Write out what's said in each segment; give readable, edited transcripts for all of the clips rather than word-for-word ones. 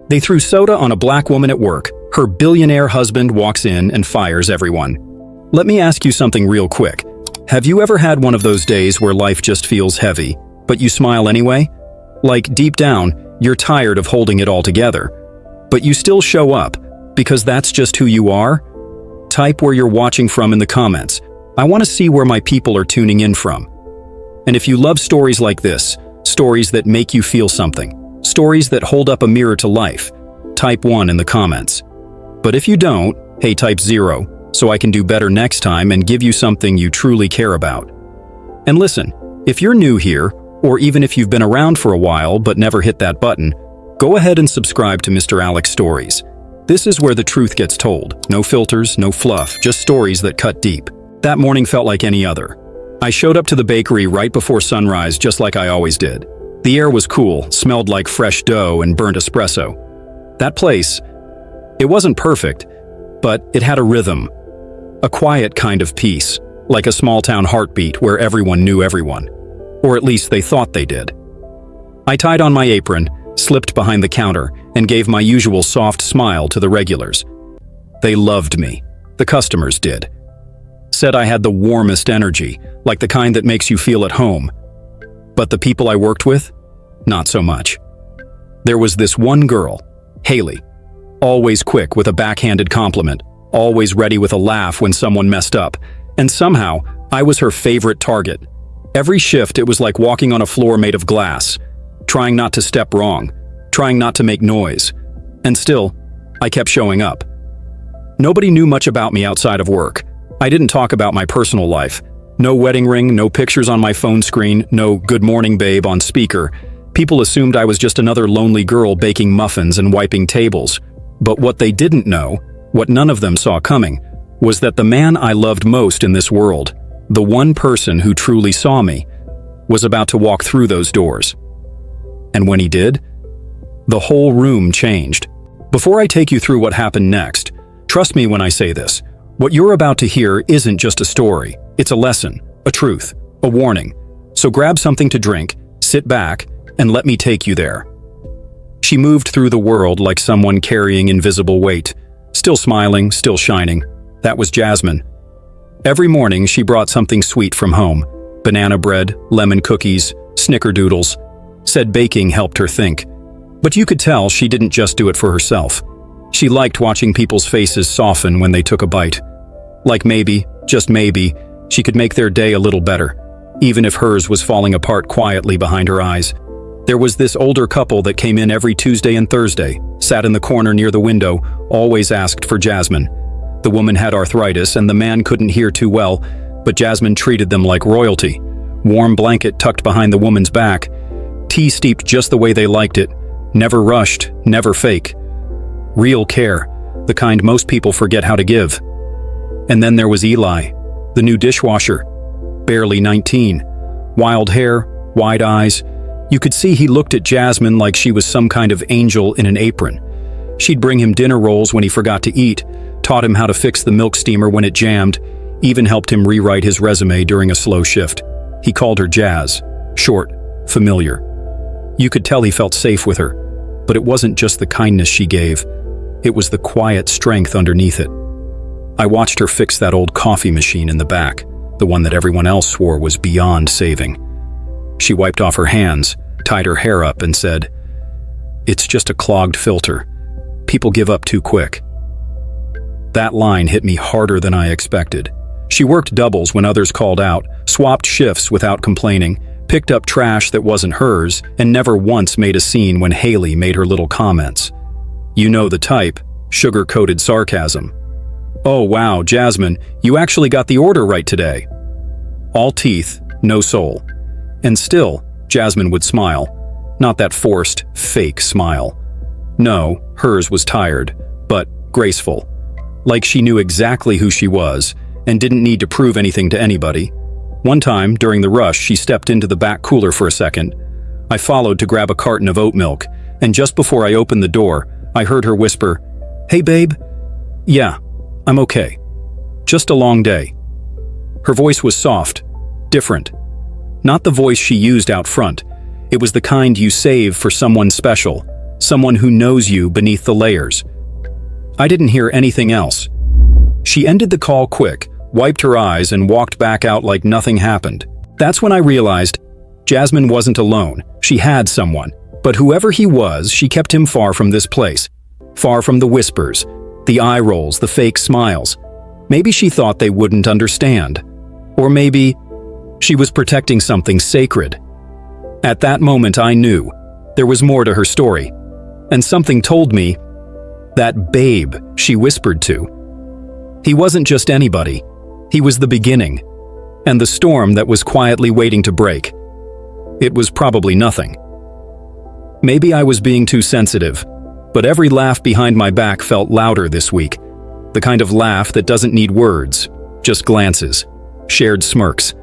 They threw soda on a black woman at work. Her billionaire husband walks in and fires everyone. Let me ask you something real quick. Have you ever had one of those days where life just feels heavy, but you smile anyway? Like deep down, you're tired of holding it all together, but you still show up because that's just who you are? Type where you're watching from in the comments. I want to see where my people are tuning in from. And if you love stories like this, stories that make you feel something, stories that hold up a mirror to life, type 1 in the comments. But if you don't, hey, type 0, so I can do better next time and give you something you truly care about. And listen, if you're new here, or even if you've been around for a while but never hit that button, go ahead and subscribe to Mr. Alex Stories. This is where the truth gets told. No filters, no fluff, just stories that cut deep. That morning felt like any other. I showed up to the bakery right before sunrise, just like I always did. The air was cool, smelled like fresh dough and burnt espresso. That place, it wasn't perfect, but it had a rhythm. A quiet kind of peace, like a small-town heartbeat where everyone knew everyone. Or at least they thought they did. I tied on my apron, slipped behind the counter, and gave my usual soft smile to the regulars. They loved me. The customers did. Said I had the warmest energy, like the kind that makes you feel at home. But the people I worked with? Not so much. There was this one girl, Haley, always quick with a backhanded compliment, always ready with a laugh when someone messed up, and somehow I was her favorite target. Every shift it was like walking on a floor made of glass, trying not to step wrong, trying not to make noise, and still, I kept showing up. Nobody knew much about me outside of work. I didn't talk about my personal life. No wedding ring, no pictures on my phone screen, no "good morning, babe" on speaker. People assumed I was just another lonely girl baking muffins and wiping tables. But what they didn't know, what none of them saw coming, was that the man I loved most in this world, the one person who truly saw me, was about to walk through those doors. And when he did, the whole room changed. Before I take you through what happened next, trust me when I say this, what you're about to hear isn't just a story, it's a lesson, a truth, a warning. So grab something to drink, sit back, and let me take you there. She moved through the world like someone carrying invisible weight, still smiling, still shining. That was Jasmine. Every morning she brought something sweet from home, banana bread, lemon cookies, snickerdoodles. Said baking helped her think. But you could tell she didn't just do it for herself. She liked watching people's faces soften when they took a bite. Like maybe, just maybe, she could make their day a little better, even if hers was falling apart quietly behind her eyes. There was this older couple that came in every Tuesday and Thursday, sat in the corner near the window, always asked for Jasmine. The woman had arthritis and the man couldn't hear too well, but Jasmine treated them like royalty. Warm blanket tucked behind the woman's back, tea steeped just the way they liked it, never rushed, never fake. Real care, the kind most people forget how to give. And then there was Eli, the new dishwasher, barely 19. Wild hair, wide eyes. You could see he looked at Jasmine like she was some kind of angel in an apron. She'd bring him dinner rolls when he forgot to eat, taught him how to fix the milk steamer when it jammed, even helped him rewrite his resume during a slow shift. He called her Jazz, short, familiar. You could tell he felt safe with her, but it wasn't just the kindness she gave. It was the quiet strength underneath it. I watched her fix that old coffee machine in the back, the one that everyone else swore was beyond saving. She wiped off her hands, tied her hair up, and said, "It's just a clogged filter. People give up too quick." That line hit me harder than I expected. She worked doubles when others called out, swapped shifts without complaining, picked up trash that wasn't hers, and never once made a scene when Haley made her little comments. You know the type, sugar-coated sarcasm. "Oh wow, Jasmine, you actually got the order right today." All teeth, no soul. And still, Jasmine would smile. Not that forced, fake smile. No, hers was tired, but graceful. Like she knew exactly who she was and didn't need to prove anything to anybody. One time, during the rush, she stepped into the back cooler for a second. I followed to grab a carton of oat milk, and just before I opened the door, I heard her whisper, "Hey babe." "Yeah, I'm okay. Just a long day." Her voice was soft, different. Not the voice she used out front. It was the kind you save for someone special, someone who knows you beneath the layers. I didn't hear anything else. She ended the call quick, wiped her eyes, and walked back out like nothing happened. That's when I realized Jasmine wasn't alone. She had someone. But whoever he was, she kept him far from this place. Far from the whispers, the eye rolls, the fake smiles. Maybe she thought they wouldn't understand. Or maybe she was protecting something sacred. At that moment, I knew there was more to her story. And something told me that babe she whispered to. He wasn't just anybody. He was the beginning. And the storm that was quietly waiting to break. It was probably nothing. Maybe I was being too sensitive, but every laugh behind my back felt louder this week. The kind of laugh that doesn't need words, just glances, shared smirks.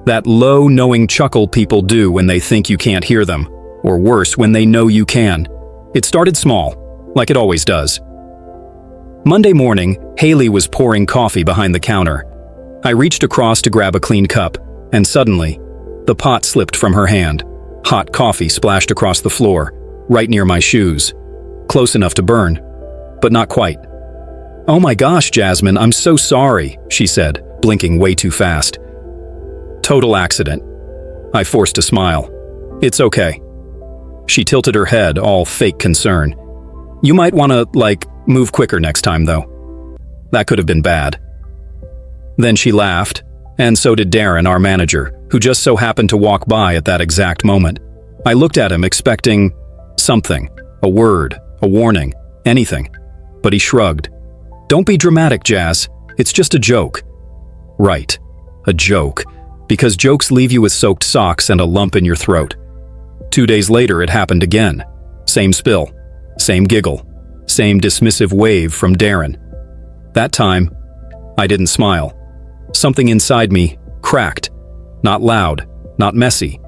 That low, knowing chuckle people do when they think you can't hear them, or worse, when they know you can. It started small, like it always does. Monday morning, Haley was pouring coffee behind the counter. I reached across to grab a clean cup, and suddenly, the pot slipped from her hand. Hot coffee splashed across the floor, right near my shoes. Close enough to burn, but not quite. "Oh my gosh, Jasmine, I'm so sorry," she said, blinking way too fast. "Total accident." I forced a smile. "It's okay." She tilted her head, all fake concern. "You might want to, move quicker next time, though." That could have been bad. Then she laughed, and so did Darren, our manager, who just so happened to walk by at that exact moment. I looked at him expecting something, a word, a warning, anything. But he shrugged. "Don't be dramatic, Jazz. It's just a joke." Right, a joke. Because jokes leave you with soaked socks and a lump in your throat. 2 days later, it happened again. Same spill, same giggle, same dismissive wave from Darren. That time, I didn't smile. Something inside me cracked. Not loud, not messy.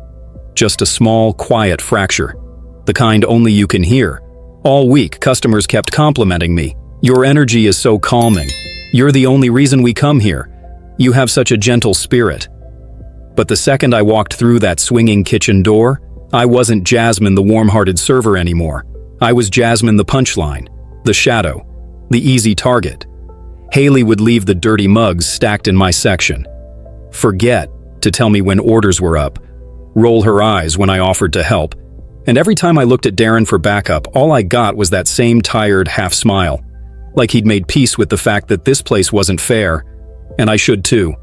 Just a small, quiet fracture. The kind only you can hear. All week, customers kept complimenting me. "Your energy is so calming. You're the only reason we come here. You have such a gentle spirit." But the second I walked through that swinging kitchen door, I wasn't Jasmine the warm-hearted server anymore. I was Jasmine the punchline, the shadow, the easy target. Haley would leave the dirty mugs stacked in my section. Forget to tell me when orders were up. Roll her eyes when I offered to help. And every time I looked at Darren for backup, all I got was that same tired half smile. Like he'd made peace with the fact that this place wasn't fair, and I should too.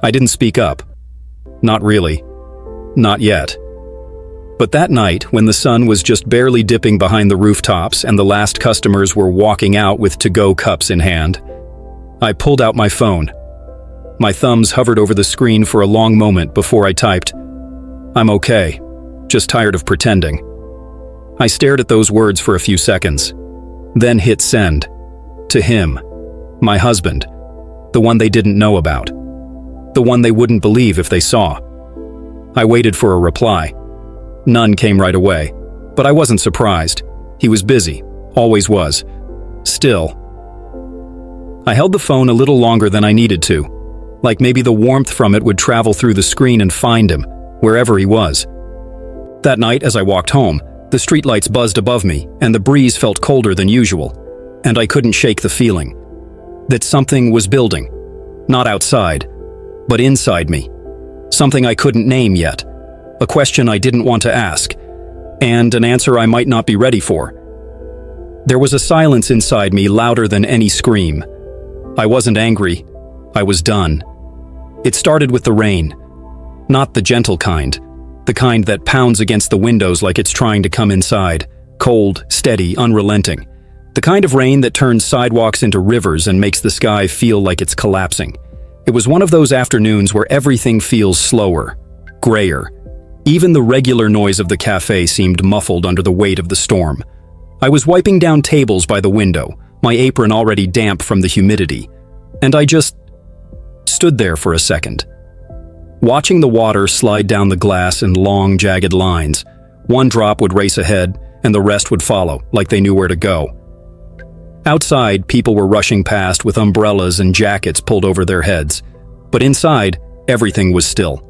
I didn't speak up. Not really. Not yet. But that night, when the sun was just barely dipping behind the rooftops and the last customers were walking out with to-go cups in hand, I pulled out my phone. My thumbs hovered over the screen for a long moment before I typed, "I'm okay, just tired of pretending." I stared at those words for a few seconds, then hit send. To him, my husband, the one they didn't know about, the one they wouldn't believe if they saw. I waited for a reply. None came right away, but I wasn't surprised. He was busy, always was. Still, I held the phone a little longer than I needed to, like maybe the warmth from it would travel through the screen and find him, wherever he was. That night, as I walked home, the streetlights buzzed above me, and the breeze felt colder than usual, and I couldn't shake the feeling that something was building, not outside, but inside me. Something I couldn't name yet, a question I didn't want to ask, and an answer I might not be ready for. There was a silence inside me louder than any scream. I wasn't angry. I was done. It started with the rain. Not the gentle kind. The kind that pounds against the windows like it's trying to come inside. Cold, steady, unrelenting. The kind of rain that turns sidewalks into rivers and makes the sky feel like it's collapsing. It was one of those afternoons where everything feels slower, grayer. Even the regular noise of the cafe seemed muffled under the weight of the storm. I was wiping down tables by the window, my apron already damp from the humidity, and I just stood there for a second, watching the water slide down the glass in long, jagged lines. One drop would race ahead, and the rest would follow, like they knew where to go. Outside, people were rushing past with umbrellas and jackets pulled over their heads, but inside, everything was still.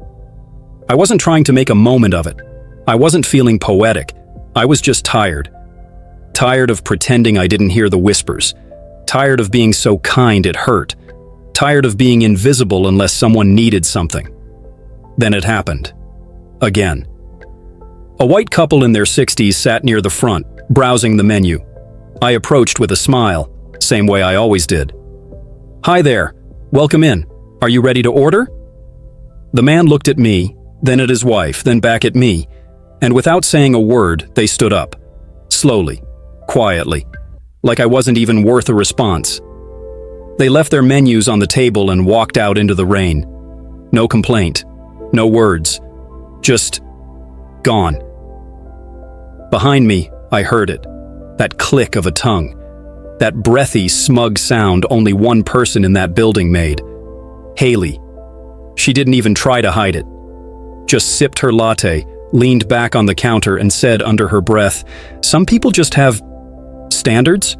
I wasn't trying to make a moment of it. I wasn't feeling poetic. I was just tired. Tired of pretending I didn't hear the whispers. Tired of being so kind it hurt. Tired of being invisible unless someone needed something. Then it happened. Again. A white couple in their 60s sat near the front, browsing the menu. I approached with a smile, same way I always did. "Hi there. Welcome in. Are you ready to order?" The man looked at me, then at his wife, then back at me, and without saying a word, they stood up. Slowly, quietly, like I wasn't even worth a response. They left their menus on the table and walked out into the rain. No complaint, no words, just gone. Behind me, I heard it, that click of a tongue, that breathy, smug sound only one person in that building made. Haley. She didn't even try to hide it. Just sipped her latte, leaned back on the counter and said under her breath, "Some people just have standards?"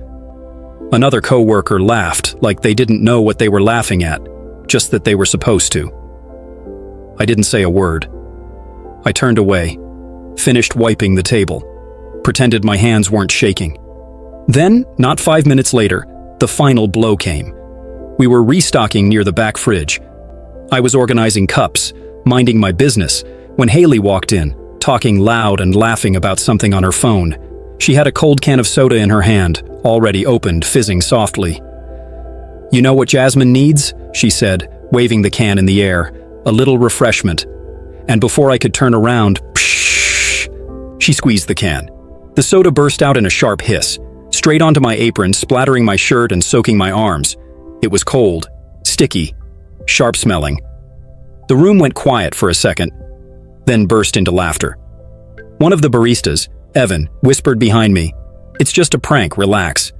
Another coworker laughed like they didn't know what they were laughing at, just that they were supposed to. I didn't say a word. I turned away, finished wiping the table, pretended my hands weren't shaking. Then, not 5 minutes later, the final blow came. We were restocking near the back fridge. I was organizing cups, minding my business, when Haley walked in, talking loud and laughing about something on her phone. She had a cold can of soda in her hand, already opened, fizzing softly. "You know what Jasmine needs?" she said, waving the can in the air. "A little refreshment." And before I could turn around, pshh, she squeezed the can. The soda burst out in a sharp hiss, straight onto my apron, splattering my shirt and soaking my arms. It was cold, sticky, sharp-smelling. The room went quiet for a second, then burst into laughter. One of the baristas, Evan, whispered behind me, "It's just a prank, relax."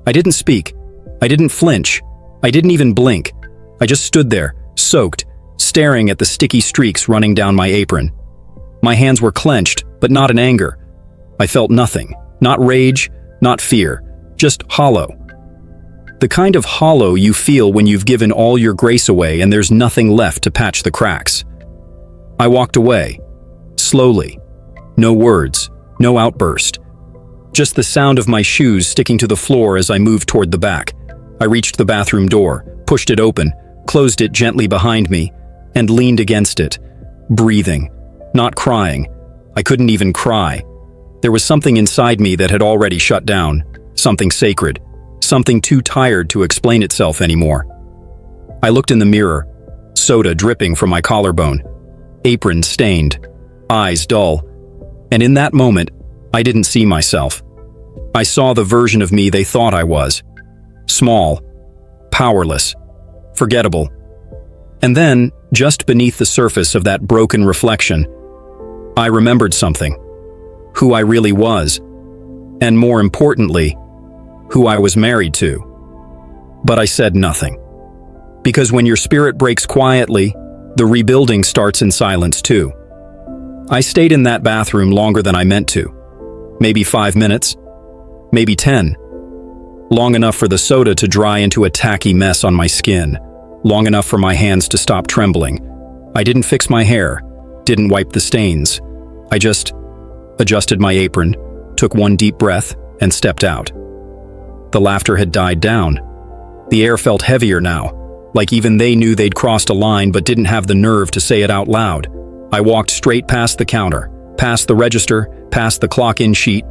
I didn't speak. I didn't flinch. I didn't even blink. I just stood there, soaked, staring at the sticky streaks running down my apron. My hands were clenched, but not in anger. I felt nothing, not rage, not fear, just hollow. The kind of hollow you feel when you've given all your grace away and there's nothing left to patch the cracks. I walked away, slowly. No words, no outburst. Just the sound of my shoes sticking to the floor as I moved toward the back. I reached the bathroom door, pushed it open, closed it gently behind me, and leaned against it, breathing, not crying. I couldn't even cry. There was something inside me that had already shut down, something sacred, something too tired to explain itself anymore. I looked in the mirror, soda dripping from my collarbone, apron stained, eyes dull, and in that moment, I didn't see myself. I saw the version of me they thought I was. Small, powerless, forgettable. And then, just beneath the surface of that broken reflection, I remembered something. Who I really was, and more importantly, who I was married to. But I said nothing. Because when your spirit breaks quietly, the rebuilding starts in silence too. I stayed in that bathroom longer than I meant to. Maybe 5 minutes, maybe 10. Long enough for the soda to dry into a tacky mess on my skin. Long enough for my hands to stop trembling. I didn't fix my hair, didn't wipe the stains. I just adjusted my apron, took one deep breath, and stepped out. The laughter had died down. The air felt heavier now, like even they knew they'd crossed a line but didn't have the nerve to say it out loud. I walked straight past the counter, past the register, past the clock-in sheet.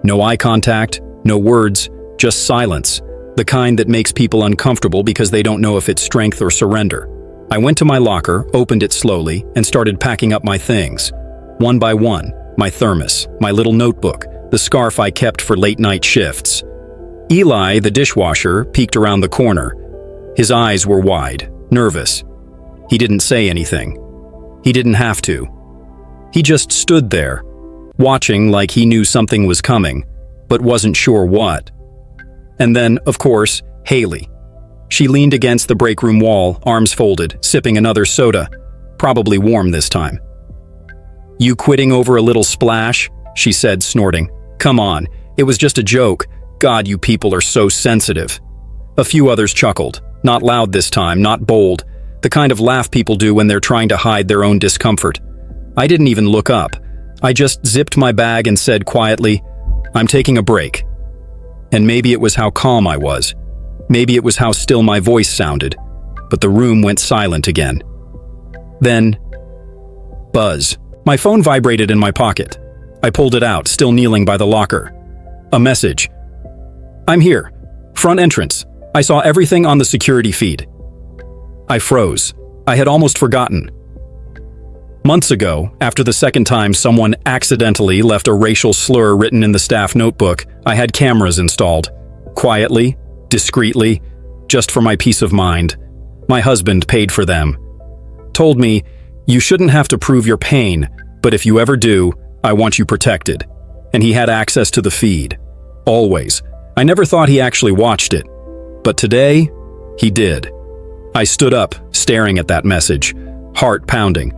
No eye contact, no words, just silence, the kind that makes people uncomfortable because they don't know if it's strength or surrender. I went to my locker, opened it slowly, and started packing up my things. One by one, my thermos, my little notebook, the scarf I kept for late-night shifts. Eli, the dishwasher, peeked around the corner. His eyes were wide, nervous. He didn't say anything. He didn't have to. He just stood there, watching like he knew something was coming, but wasn't sure what. And then, of course, Haley. She leaned against the break room wall, arms folded, sipping another soda, probably warm this time. "You quitting over a little splash?" she said, snorting. "Come on, it was just a joke. God, you people are so sensitive." A few others chuckled, not loud this time, not bold, the kind of laugh people do when they're trying to hide their own discomfort. I didn't even look up. I just zipped my bag and said quietly, "I'm taking a break. And maybe it was how calm I was. Maybe it was how still my voice sounded. But the room went silent again. Then, buzz. My phone vibrated in my pocket. I pulled it out, still kneeling by the locker. A message. I'm here. Front entrance. I saw everything on the security feed. I froze. I had almost forgotten. Months ago, after the second time someone accidentally left a racial slur written in the staff notebook, I had cameras installed. Quietly, discreetly, just for my peace of mind. My husband paid for them. Told me, you shouldn't have to prove your pain, but if you ever do, I want you protected. And he had access to the feed. Always. I never thought he actually watched it. But today, he did. I stood up, staring at that message, heart pounding.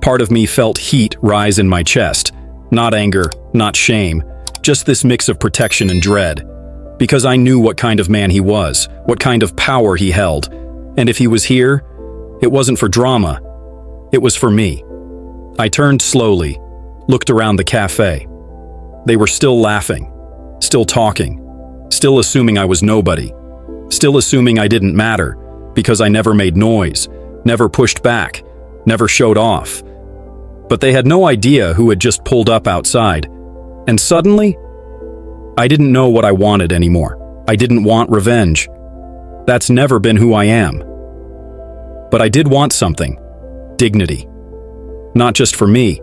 Part of me felt heat rise in my chest. Not anger, not shame, just this mix of protection and dread. Because I knew what kind of man he was, what kind of power he held. And if he was here, it wasn't for drama. It was for me. I turned slowly, looked around the cafe. They were still laughing, still talking, still assuming I was nobody, still assuming I didn't matter because I never made noise, never pushed back, never showed off. But they had no idea who had just pulled up outside. And suddenly, I didn't know what I wanted anymore. I didn't want revenge. That's never been who I am. But I did want something. Dignity. Not just for me.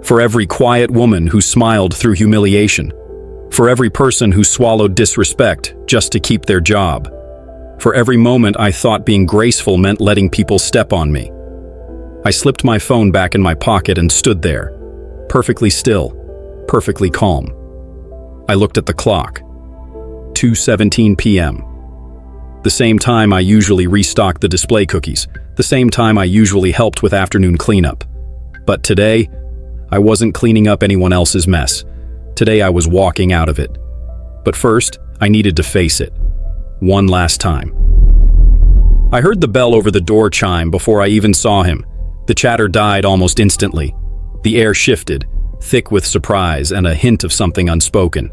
For every quiet woman who smiled through humiliation. For every person who swallowed disrespect just to keep their job. For every moment I thought being graceful meant letting people step on me. I slipped my phone back in my pocket and stood there, perfectly still, perfectly calm. I looked at the clock. 2:17 p.m. The same time I usually restocked the display cookies, the same time I usually helped with afternoon cleanup. But today, I wasn't cleaning up anyone else's mess. Today I was walking out of it. But first, I needed to face it. One last time. I heard the bell over the door chime before I even saw him. The chatter died almost instantly. The air shifted, thick with surprise and a hint of something unspoken.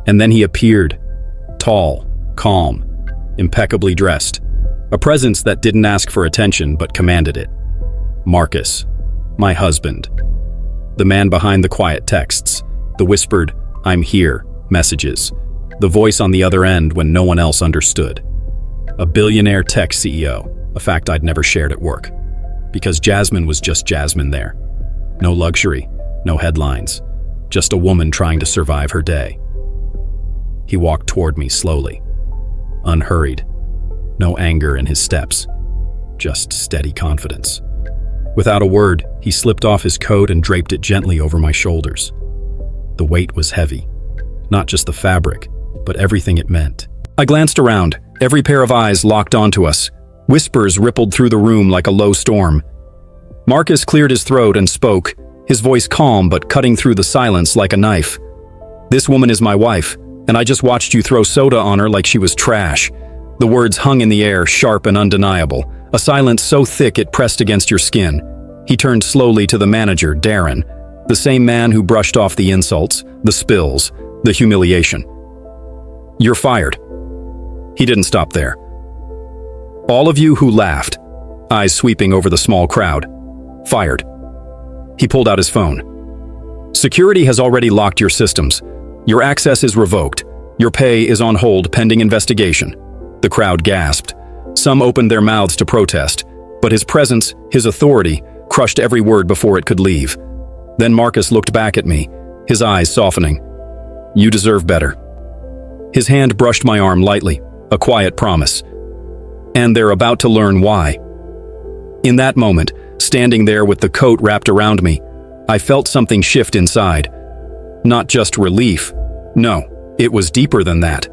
And then he appeared, tall, calm, impeccably dressed. A presence that didn't ask for attention but commanded it. Marcus, my husband. The man behind the quiet texts, the whispered, "I'm here" messages. The voice on the other end when no one else understood. A billionaire tech CEO, a fact I'd never shared at work. Because Jasmine was just Jasmine there. No luxury, no headlines, just a woman trying to survive her day. He walked toward me slowly, unhurried, no anger in his steps, just steady confidence. Without a word, he slipped off his coat and draped it gently over my shoulders. The weight was heavy, not just the fabric, but everything it meant. I glanced around, every pair of eyes locked onto us. Whispers rippled through the room like a low storm. Marcus cleared his throat and spoke, his voice calm but cutting through the silence like a knife. "This woman is my wife, and I just watched you throw soda on her like she was trash." The words hung in the air, sharp and undeniable, a silence so thick it pressed against your skin. He turned slowly to the manager, Darren, the same man who brushed off the insults, the spills, the humiliation. "You're fired." He didn't stop there. "All of you who laughed," eyes sweeping over the small crowd, "fired." He pulled out his phone. "Security has already locked your systems. Your access is revoked. Your pay is on hold pending investigation." The crowd gasped. Some opened their mouths to protest, but his presence, his authority, crushed every word before it could leave. Then Marcus looked back at me, his eyes softening. "You deserve better." His hand brushed my arm lightly, a quiet promise. And they're about to learn why. In that moment, standing there with the coat wrapped around me, I felt something shift inside. Not just relief. No, it was deeper than that.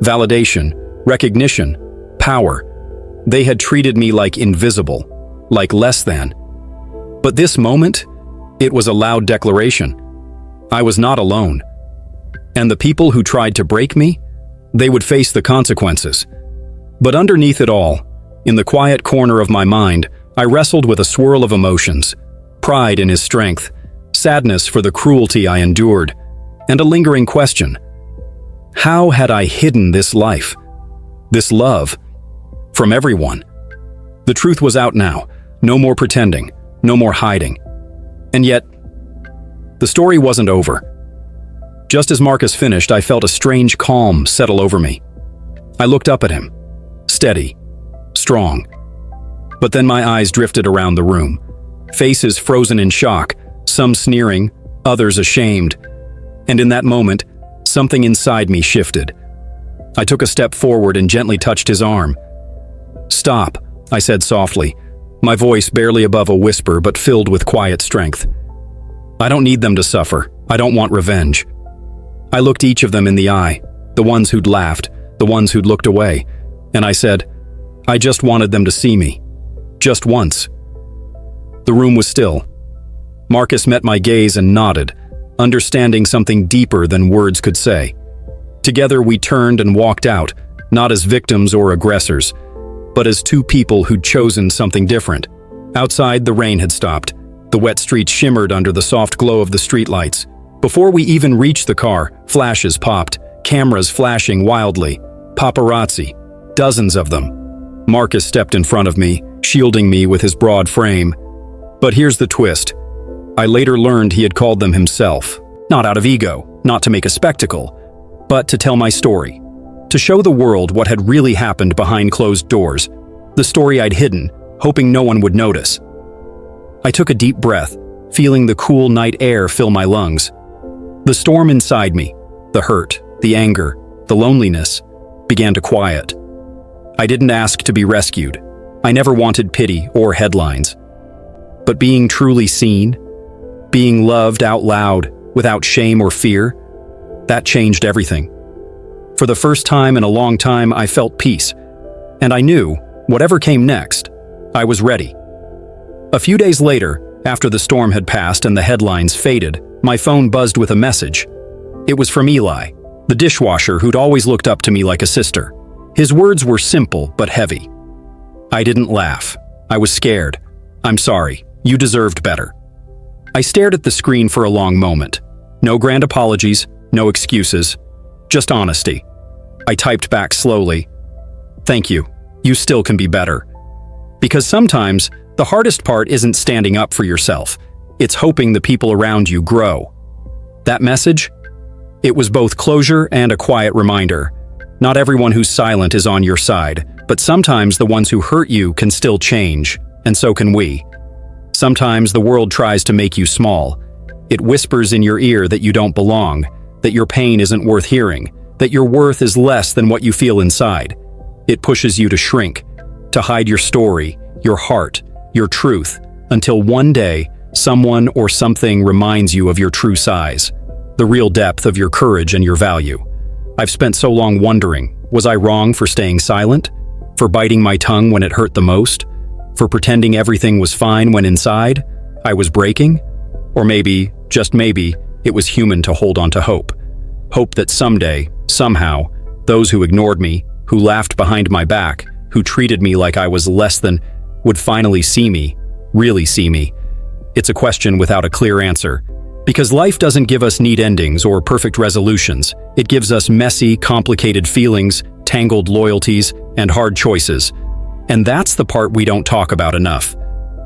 Validation, recognition, power. They had treated me like invisible, like less than. But this moment, it was a loud declaration. I was not alone. And the people who tried to break me, they would face the consequences. But underneath it all, in the quiet corner of my mind, I wrestled with a swirl of emotions. Pride in his strength, sadness for the cruelty I endured, and a lingering question. How had I hidden this life, this love, from everyone? The truth was out now. No more pretending, no more hiding. And yet, the story wasn't over. Just as Marcus finished, I felt a strange calm settle over me. I looked up at him, steady, strong. But then my eyes drifted around the room, faces frozen in shock, some sneering, others ashamed. And in that moment, something inside me shifted. I took a step forward and gently touched his arm. "Stop," I said softly, my voice barely above a whisper but filled with quiet strength. "I don't need them to suffer. I don't want revenge." I looked each of them in the eye, the ones who'd laughed, the ones who'd looked away, and I said, "I just wanted them to see me. Just once." The room was still. Marcus met my gaze and nodded, understanding something deeper than words could say. Together we turned and walked out, not as victims or aggressors, but as two people who'd chosen something different. Outside, the rain had stopped. The wet streets shimmered under the soft glow of the streetlights. Before we even reached the car, flashes popped, cameras flashing wildly. Paparazzi, dozens of them. Marcus stepped in front of me, shielding me with his broad frame. But here's the twist. I later learned he had called them himself, not out of ego, not to make a spectacle, but to tell my story, to show the world what had really happened behind closed doors, the story I'd hidden, hoping no one would notice. I took a deep breath, feeling the cool night air fill my lungs. The storm inside me, the hurt, the anger, the loneliness, began to quiet. I didn't ask to be rescued. I never wanted pity or headlines. But being truly seen, being loved out loud, without shame or fear, that changed everything. For the first time in a long time, I felt peace. And I knew, whatever came next, I was ready. A few days later, after the storm had passed and the headlines faded, my phone buzzed with a message. It was from Eli, the dishwasher who'd always looked up to me like a sister. His words were simple but heavy. I didn't laugh. I was scared. "I'm sorry. You deserved better." I stared at the screen for a long moment. No grand apologies, no excuses, just honesty. I typed back slowly. "Thank you. You still can be better." Because sometimes, the hardest part isn't standing up for yourself. It's hoping the people around you grow. That message? It was both closure and a quiet reminder. Not everyone who's silent is on your side, but sometimes the ones who hurt you can still change, and so can we. Sometimes the world tries to make you small. It whispers in your ear that you don't belong, that your pain isn't worth hearing, that your worth is less than what you feel inside. It pushes you to shrink, to hide your story, your heart, your truth, until one day, someone or something reminds you of your true size, the real depth of your courage and your value. I've spent so long wondering, was I wrong for staying silent? For biting my tongue when it hurt the most? For pretending everything was fine when inside I was breaking? Or maybe, just maybe, it was human to hold on to hope. Hope that someday, somehow, those who ignored me, who laughed behind my back, who treated me like I was less than, would finally see me, really see me. It's a question without a clear answer. Because life doesn't give us neat endings or perfect resolutions. It gives us messy, complicated feelings, tangled loyalties, and hard choices. And that's the part we don't talk about enough.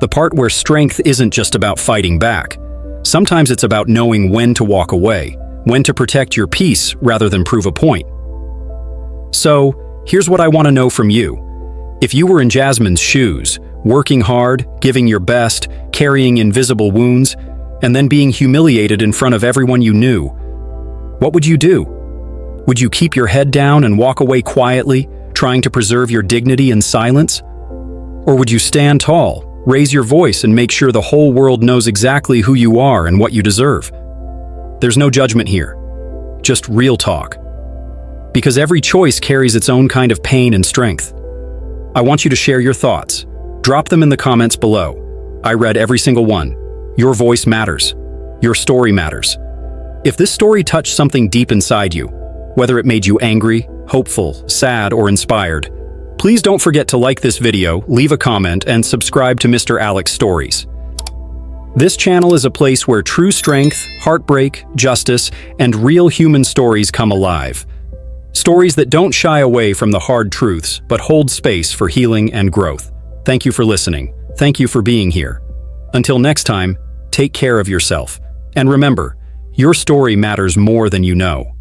The part where strength isn't just about fighting back. Sometimes it's about knowing when to walk away, when to protect your peace rather than prove a point. So, here's what I want to know from you. If you were in Jasmine's shoes, working hard, giving your best, carrying invisible wounds, and then being humiliated in front of everyone you knew, what would you do? Would you keep your head down and walk away quietly, trying to preserve your dignity in silence? Or would you stand tall, raise your voice, and make sure the whole world knows exactly who you are and what you deserve? There's no judgment here, just real talk. Because every choice carries its own kind of pain and strength. I want you to share your thoughts. Drop them in the comments below. I read every single one. Your voice matters. Your story matters. If this story touched something deep inside you, whether it made you angry, hopeful, sad, or inspired, please don't forget to like this video, leave a comment, and subscribe to Mr. Alex Stories. This channel is a place where true strength, heartbreak, justice, and real human stories come alive. Stories that don't shy away from the hard truths, but hold space for healing and growth. Thank you for listening. Thank you for being here. Until next time, take care of yourself. And remember, your story matters more than you know.